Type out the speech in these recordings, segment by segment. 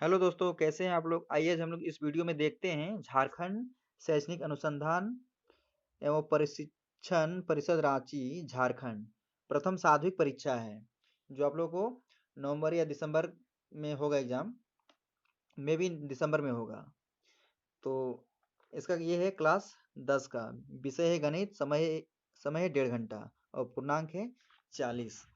Hello दोस्तों, कैसे हैं आप लोग? आइए आज हम लोग इस वीडियो में देखते हैं झारखंड शैक्षणिक अनुसंधान एवं प्रशिक्षण परिषद रांची झारखंड प्रथम सार्वधिक परीक्षा है जो आप लोगों को नवंबर या दिसंबर में होगा एग्जाम। में भी दिसंबर में होगा। तो इसका ये है क्लास 10 का विषय है गणित। समय है 1.5 घंटा और पूर्णांक है 40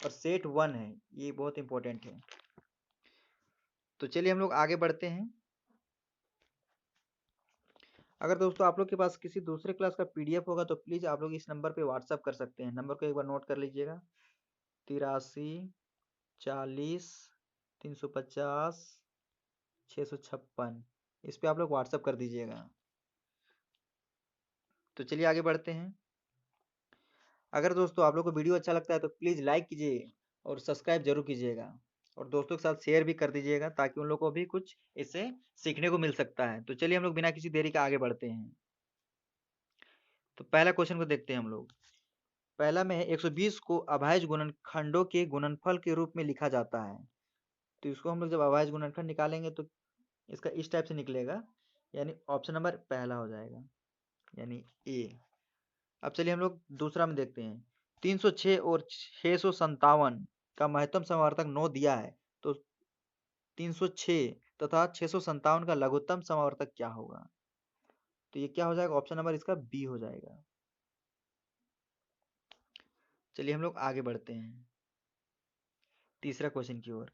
और सेट 1 है। ये बहुत इंपॉर्टेंट है। तो चलिए हम लोग आगे बढ़ते हैं। अगर दोस्तों आप लोग के पास किसी दूसरे क्लास का पीडीएफ होगा तो प्लीज़ आप लोग इस नंबर पे व्हाट्सअप कर सकते हैं। नंबर को एक बार नोट कर लीजिएगा। 83 40 350 656। इस पे आप लोग व्हाट्सअप कर दीजिएगा। तो चलिए आगे बढ़ते हैं। अगर दोस्तों आप लोग को वीडियो अच्छा लगता है तो प्लीज़ लाइक कीजिए और सब्सक्राइब जरूर कीजिएगा और दोस्तों के साथ शेयर भी कर दीजिएगा ताकि उन लोग को भी कुछ इससे सीखने को मिल सकता है। तो चलिए हम लोग बिना किसी देरी के आगे बढ़ते हैं। तो पहला क्वेश्चन को देखते हैं हम लोग। पहला में है 120 को अभाज्य गुणनखंडों के गुणनफल के रूप में लिखा जाता है। तो इसको हम लोग जब अभाज्य गुणनखंड निकालेंगे तो इसका इस टाइप से निकलेगा, यानी ऑप्शन नंबर पहला हो जाएगा, यानी ए। अब चलिए हम लोग दूसरा में देखते हैं। 306 और 657 का महत्तम समावर्तक 9 दिया है, तो 306 तथा 657 का लघुत्तम समावर्तक क्या होगा? तो ये क्या हो जाएगा? ऑप्शन नंबर इसका बी हो जाएगा। चलिए हम लोग आगे बढ़ते हैं तीसरा क्वेश्चन की ओर।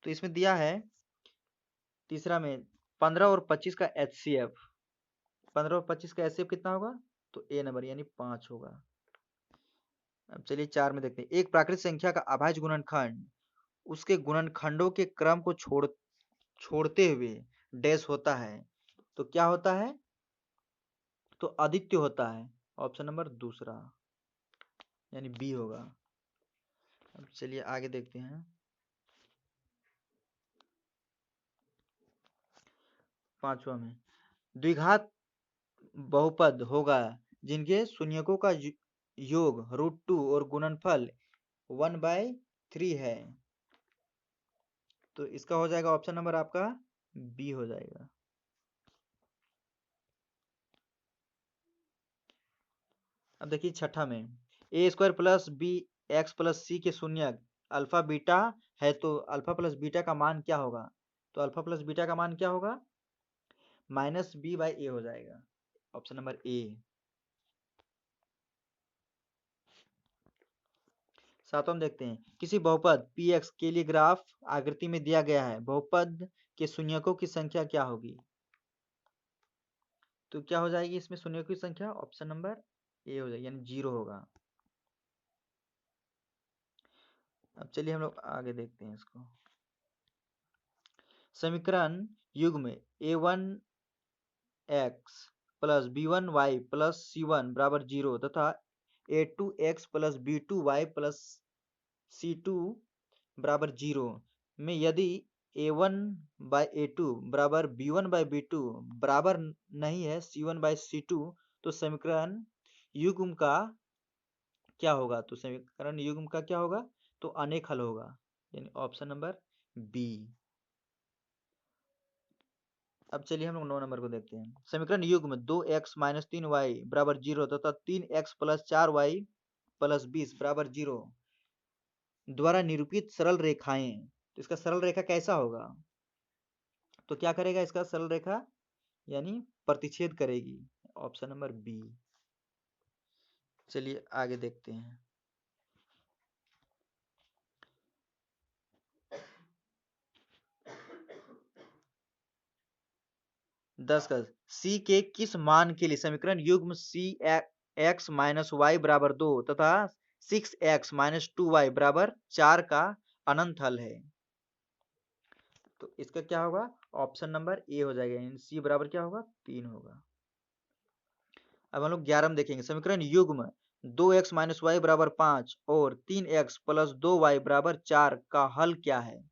तो इसमें दिया है तीसरा में 15 और 25 का एचसीएफ। 15 और 25 का एचसीएफ कितना होगा? तो ए नंबर यानी 5 होगा। अब चलिए 4 में देखते हैं। एक प्राकृतिक संख्या का अभाज्य गुणनखंड उसके गुणनखंडों के क्रम को छोड़ते हुए डैश होता है, तो क्या होता है? तो अद्वितीय होता है। ऑप्शन नंबर दूसरा यानी बी होगा। अब चलिए आगे देखते हैं। पांचवा में द्विघात बहुपद होगा जिनके शून्यकों का योग √2 और गुणनफल 1/3 है, तो इसका हो जाएगा ऑप्शन नंबर आपका बी हो जाएगा। अब देखिए छठा में a square plus b x plus c के शून्यक अल्फा बीटा है, तो अल्फा प्लस बीटा का मान क्या होगा? तो अल्फा प्लस बीटा का मान क्या होगा? -b/a हो जाएगा। Option number A. सातवां देखते हैं। किसी बहुपद px के लिए ग्राफ आकृति में दिया गया है, बहुपद के शून्यकों की संख्या क्या होगी? तो क्या हो जाएगी इसमें शून्यकों की संख्या? ऑप्शन नंबर ए हो जाएगी, यानी 0 होगा। अब चलिए हम लोग आगे देखते हैं इसको। समीकरण युग्म a1x plus b1y plus c1 बराबर 0 तथा a2x plus b2y plus c2 बराबर 0 में यदि a1/a2 बराबर b1/b2 बराबर नहीं है c1/c2, तो समीकरण युग्म का क्या होगा? तो समीकरण युग्म का क्या होगा? तो अनेक हल होगा, यानी ऑप्शन नंबर बी। अब चलिए हम लोग 9 नंबर को देखते हैं। समीकरण युग्म 2x - 3y बराबर 0 तथा 3x प्लस 4y प्लस 20 बराबर 0 द्वारा निरूपित सरल रेखाएं। तो इसका सरल रेखा कैसा होगा? तो क्या करेगा इसका सरल रेखा? यानी प्रतिच्छेद करेगी। Option number B. चलिए आगे देखते हैं। 10 का c के किस मान के लिए समीकरण युग्म c x - y बराबर 2 तथा 6x - 2y बराबर 4 का अनंत हल है? तो इसका क्या होगा? ऑप्शन नंबर ए हो जाएगा, यानी सी बराबर क्या होगा? 3 होगा। अब हम लोग 11 में देखेंगे। समीकरण युग्म 2x - y बराबर 5 और 3x प्लस 2y बराबर 4 का हल क्या है?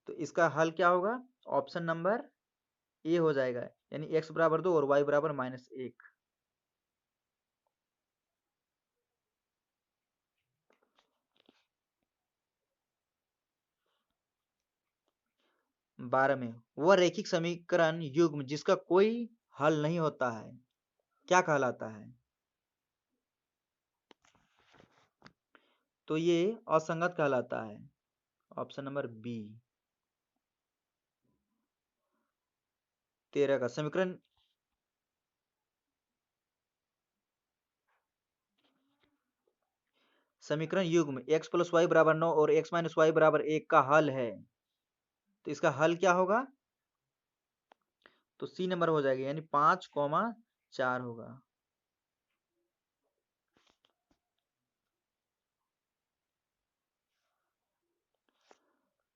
तो इसका हल क्या होगा? ऑप्शन नंबर ए हो जाएगा, यानी x बराबर 2 और y बराबर -1। 12 में, वह रैखिक समीकरण युग्म जिसका कोई हल नहीं होता है क्या कहलाता है? तो ये असंगत कहलाता है। Option number B. 13 का समीकरण युग्म x प्लस वाई बराबर 9 और x माइनस वाई बराबर 1 का हल है, तो इसका हल क्या होगा? तो सी नंबर हो जाएगा, यानी 5,4 होगा।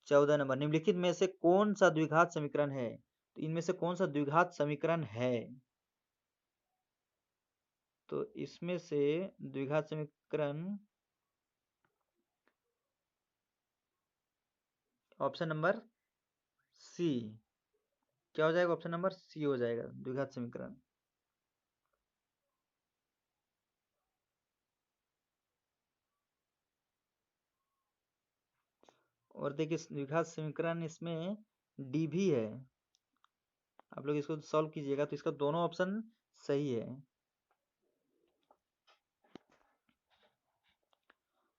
14 नंबर, निम्नलिखित में से कौन सा द्विघात समीकरण है? तो इनमें से कौन सा द्विघात समीकरण है? तो इसमें से द्विघात समीकरण ऑप्शन नंबर सी। क्या हो जाएगा? ऑप्शन नंबर सी हो जाएगा द्विघात समीकरण। और देखिए द्विघात समीकरण इसमें डी भी है, आप लोग इसको सॉल्व कीजिएगा तो इसका दोनों ऑप्शन सही है।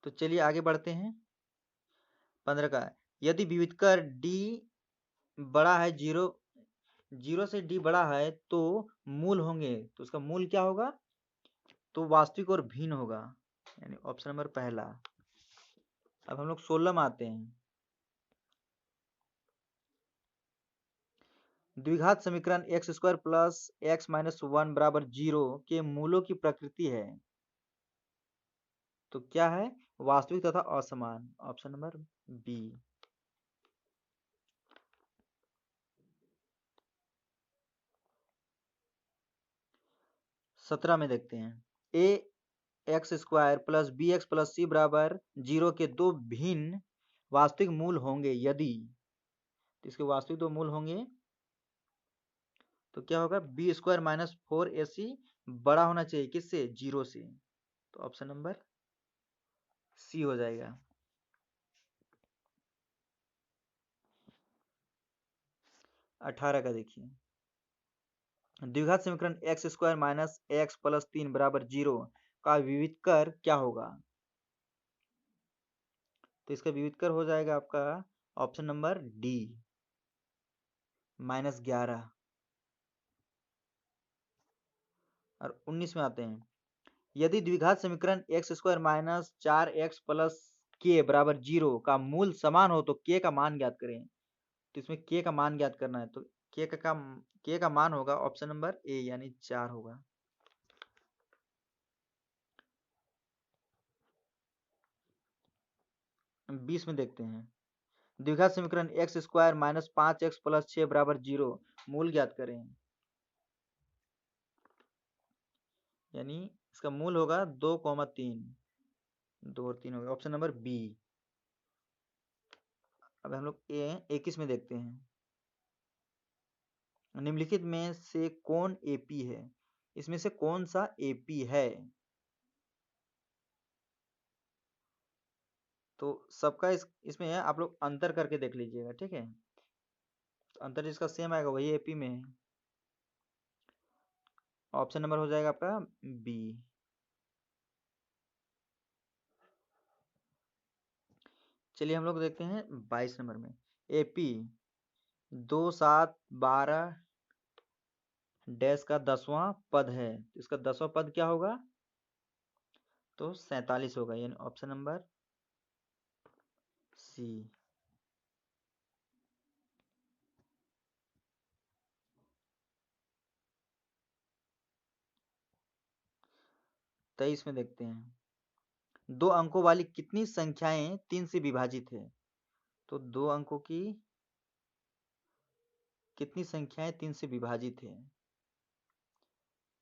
तो चलिए आगे बढ़ते हैं। 15 का, यदि विविधकर डी बड़ा है जीरो से डी बड़ा है तो मूल होंगे, तो उसका मूल क्या होगा? तो वास्तविक और भिन्न होगा, यानी ऑप्शन नंबर पहला। अब हम लोग 16 में आते हैं। द्विघात समीकरण x square plus x minus 1 बराबर 0 के मूलों की प्रकृति है, तो क्या है? वास्तविक तथा असमान, ऑप्शन नंबर बी। 17 में देखते हैं, a x square plus b x plus c बराबर 0 के दो भिन्न वास्तविक मूल होंगे यदि, तो इसके वास्तविक दो मूल होंगे तो क्या होगा? बी स्क्वायर माइनस 4ac बड़ा होना चाहिए किससे? 0 से, तो ऑप्शन नंबर सी हो जाएगा। 18 का देखिए, द्विघात समीकरण x square minus x plus 3 बराबर 0 का विविधकर क्या होगा? तो इसका विविधकर हो जाएगा आपका ऑप्शन नंबर डी, -11। और 19 में आते हैं, यदि द्विघात समीकरण x square minus 4x plus के बराबर 0 का मूल समान हो तो के का मान ज्ञात करें। तो इसमें के का मान ज्ञात करना है, तो के का मान होगा ऑप्शन नंबर ए, यानी 4 होगा। 20 में देखते हैं, द्विघात समीकरण x square minus 5x plus 6 बराबर 0 मूल ज्ञात करें, यानी इसका मूल होगा 2,3, 2 और 3 होगा, ऑप्शन नंबर बी। अब हम लोग 21 में देखते हैं, निम्नलिखित में से कौन एपी है? इसमें से कौन सा एपी है? तो सबका इसमें है, आप लोग अंतर करके देख लीजिएगा, ठीक है? तो अंतर जिसका सेम आएगा वही एपी में है, ऑप्शन नंबर हो जाएगा आपका बी। चलिए हम लोग देखते हैं 22 नंबर में, एपी 2712 डैश का 10वां पद है, तो इसका 10वां पद क्या होगा? तो 47 होगा, यानी ऑप्शन नंबर सी। 23 में देखते हैं, दो अंकों वाली कितनी संख्याएं 3 से विभाजित है? तो दो अंकों की कितनी संख्याएं 3 से विभाजित है?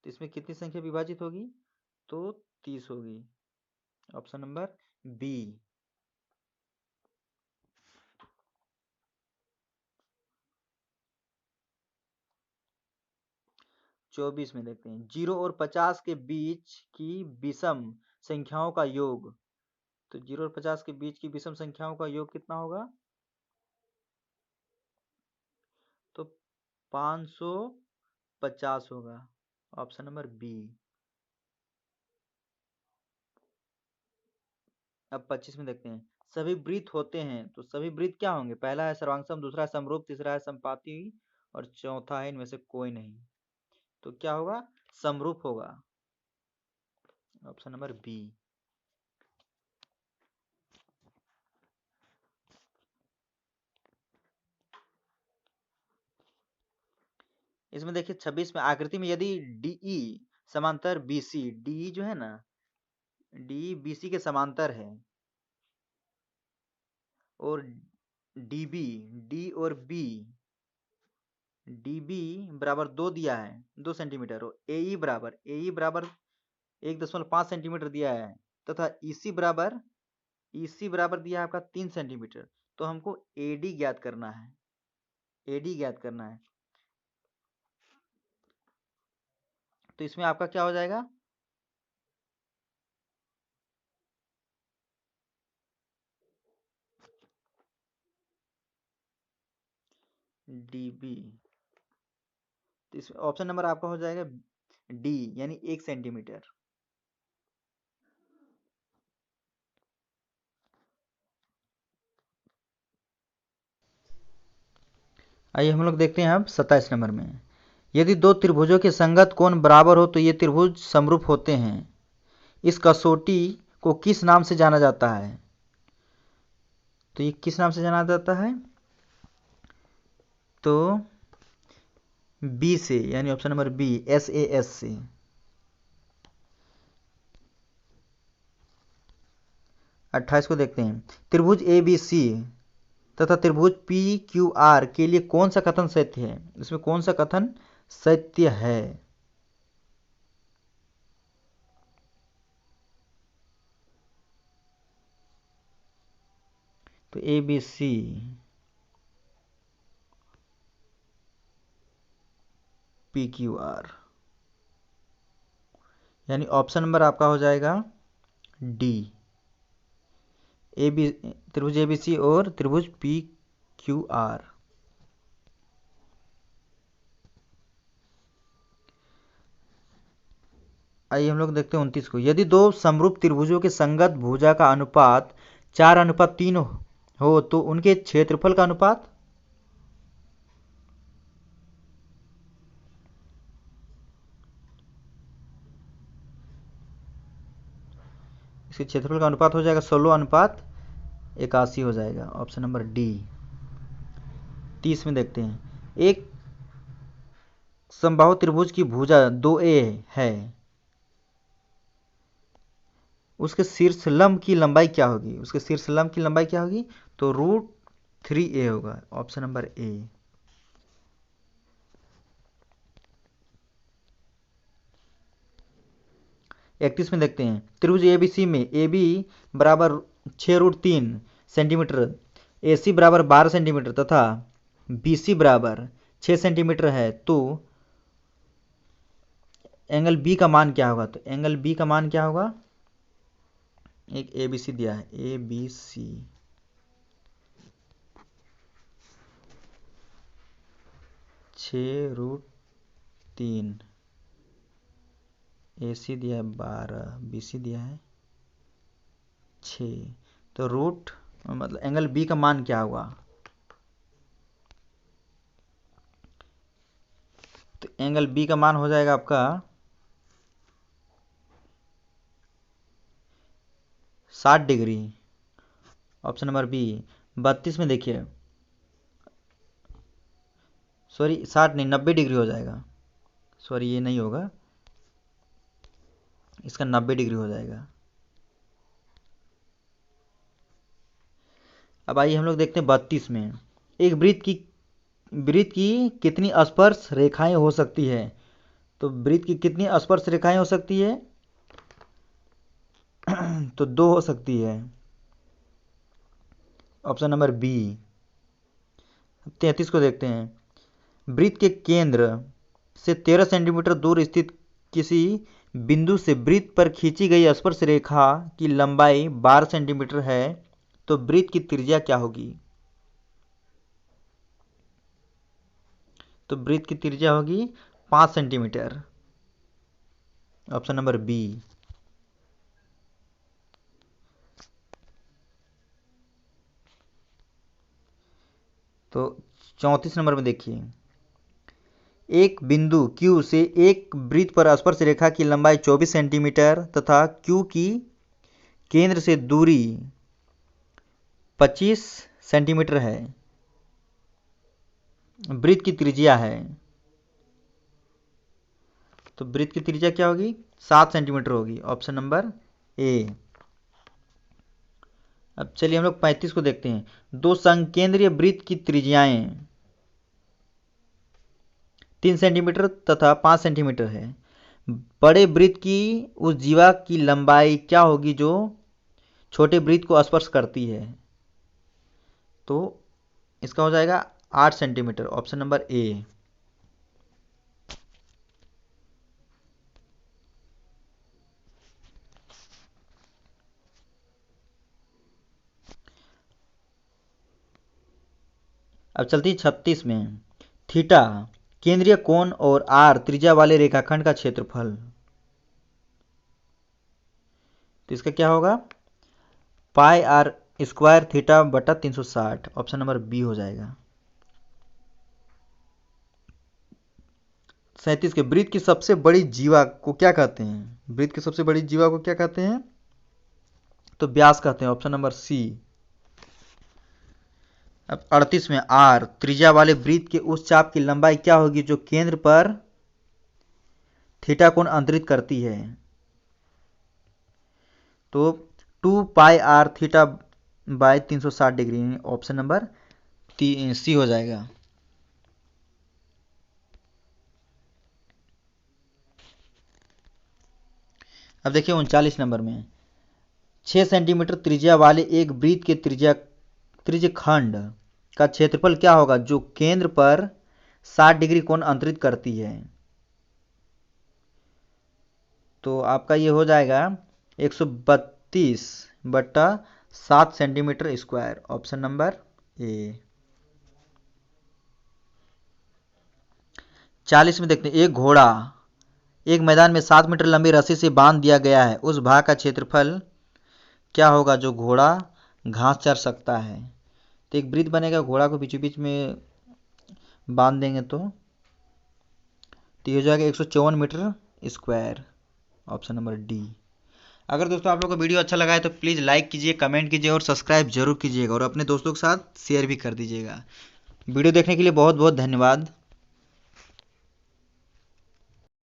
तो इसमें कितनी संख्या विभाजित होगी? तो 30 होगी, ऑप्शन नंबर बी। 24 में देखते हैं, 0 और 50 के बीच की विषम संख्याओं का योग, तो 0 और 50 के बीच की विषम संख्याओं का योग कितना होगा? 550 होगा, ऑप्शन नंबर बी। अब 25 में देखते हैं, सभी वृत्त होते हैं, तो सभी वृत्त क्या होंगे? पहला है सर्वांगसम, दूसरा है समरूप, तीसरा है समपाती और चौथा है इनमें से कोई नहीं। तो क्या होगा? समरूप होगा, ऑप्शन नंबर बी। इसमें देखिए 26 में, आकृति में यदि डीई समांतर बीसी, डीई जो है ना, डी बीसी के समांतर है, और डीबी, डी और बी, डीबी बराबर 2 दिया है, 2 सेंटीमीटर, और एई बराबर 1.5 सेंटीमीटर दिया है, तथा ईसी बराबर दिया है आपका 3 सेंटीमीटर। तो हमको एडी ज्ञात करना है, एडी ज्ञात करना है। तो इसमें आपका क्या हो जाएगा? डीबी, तो इस ऑप्शन नंबर आपका हो जाएगा डी, यानी 1 सेंटीमीटर। आइए हम लोग देखते हैं अब 27 नंबर में, यदि दो त्रिभुजों के संगत कोण बराबर हो तो ये त्रिभुज समरूप होते हैं। इस कसौटी को किस नाम से जाना जाता है? तो ये किस नाम से जाना जाता है? तो बी से, यानी ऑप्शन नंबर बी, SAS से। अट्ठाईस को देखते हैं, त्रिभुज ABC तथा त्रिभुज PQR के लिए कौन सा कथन सत्य है? इसमें कौन सा कथन सत्य है? तो ABC, PQR, यानी ऑप्शन नंबर आपका हो जाएगा डी, त्रिभुज ABC और त्रिभुज PQR। आइए हम लोग देखते हैं 29 को, यदि दो समरूप त्रिभुजों के संगत भुजा का अनुपात 4:3 हो तो उनके क्षेत्रफल का अनुपात? इसके क्षेत्रफल का अनुपात हो जाएगा 16:81 हो जाएगा, ऑप्शन नंबर डी। 30 में देखते हैं, एक समबाहु त्रिभुज की भुजा 2a है, उसके शीर्षलंब की लंबाई क्या होगी? उसके शीर्षलंब की लंबाई क्या होगी? तो √3a होगा, ऑप्शन नंबर ए। इकतीस में देखते हैं, त्रिभुज ABC में AB बराबर 6√3 सेंटीमीटर, AC बराबर 12 सेंटीमीटर तथा BC बराबर 6 सेंटीमीटर है, तो एंगल B का मान क्या होगा? तो एंगल B का मान क्या होगा? एक ABC दिया है, ABC, 6√3, AC दिया है 12, BC दिया है 6, तो रूट मतलब एंगल B का मान क्या होगा? तो एंगल B का मान हो जाएगा आपका 60 डिग्री, ऑप्शन नंबर बी। 32 में देखिए, सॉरी 60 नहीं, 90 डिग्री हो जाएगा, सॉरी ये नहीं होगा, इसका 90 डिग्री हो जाएगा। अब आइए हम लोग देखते हैं 32 में, एक वृत्त की कितनी स्पर्श रेखाएं हो सकती है? तो वृत्त की कितनी स्पर्श रेखाएं हो सकती है? तो 2 हो सकती है, ऑप्शन नंबर बी। 33 को देखते हैं, वृत्त के केंद्र से 13 सेंटीमीटर दूर स्थित किसी बिंदु से वृत्त पर खींची गई स्पर्श रेखा की लंबाई 12 सेंटीमीटर है, तो वृत्त की त्रिज्या क्या होगी? तो वृत्त की त्रिज्या होगी 5 सेंटीमीटर, ऑप्शन नंबर बी। तो 34 नंबर में देखिए, एक बिंदु Q से एक वृत्त पर स्पर्श रेखा की लंबाई 24 सेंटीमीटर तथा Q की केंद्र से दूरी 25 सेंटीमीटर है। वृत्त की त्रिज्या है, तो वृत्त की त्रिज्या क्या होगी? 7 सेंटीमीटर होगी, ऑप्शन नंबर ए। अब चलिए हम लोग 35 को देखते हैं। दो संकेंद्रीय वृत्त की त्रिज्याएं 3 सेंटीमीटर तथा 5 सेंटीमीटर है। बड़े वृत्त की उस जीवा की लंबाई क्या होगी जो छोटे वृत्त को स्पर्श करती है? तो इसका हो जाएगा 8 सेंटीमीटर, ऑप्शन नंबर ए। अब चलती 36 में, थीटा केंद्रीय कोण और आर त्रिज्या वाले रेखाखंड का क्षेत्रफल। तो इसका क्या होगा? पाई आर स्क्वायर थीटा बटा 360, ऑप्शन नंबर बी हो जाएगा। 37 के, वृत्त की सबसे बड़ी जीवा को क्या कहते हैं? वृत्त की सबसे बड़ी जीवा को क्या कहते हैं? तो व्यास कहते हैं, ऑप्शन नंबर सी। अब 38 में, आर त्रिज्या वाले वृत्त के उस चाप की लंबाई क्या होगी जो केंद्र पर थीटा कोण अंतरित करती है? तो 2 pi r theta by 360 degree, option number C हो जाएगा। अब देखिए 39 नंबर में, 6 सेंटीमीटर त्रिज्या वाले एक वृत्त के त्रिज्यखंड का क्षेत्रफल क्या होगा जो केंद्र पर 60 डिग्री कोण अंतरित करती है? तो आपका ये हो जाएगा 132 बटा 7 centimetre square, option number A. 40 में देखते हैं, एक घोड़ा एक मैदान में 7 मीटर लंबी रस्सी से बांध दिया गया है, उस भाग का क्षेत्रफल क्या होगा जो घोड़ा घास चर सकता है? तो एक वृत्त बनेगा, घोड़ा को बीचों बीच में बांध देंगे तो ये हो जाएगा 154 metre square, option number D. अगर दोस्तों आप लोगों को वीडियो अच्छा लगा है तो प्लीज़ लाइक कीजिए, कमेंट कीजिए और सब्सक्राइब जरूर कीजिएगा और अपने दोस्तों के साथ शेयर भी कर दीजिएगा। वीडियो देखने के लिए बहुत बहुत धन्यवाद।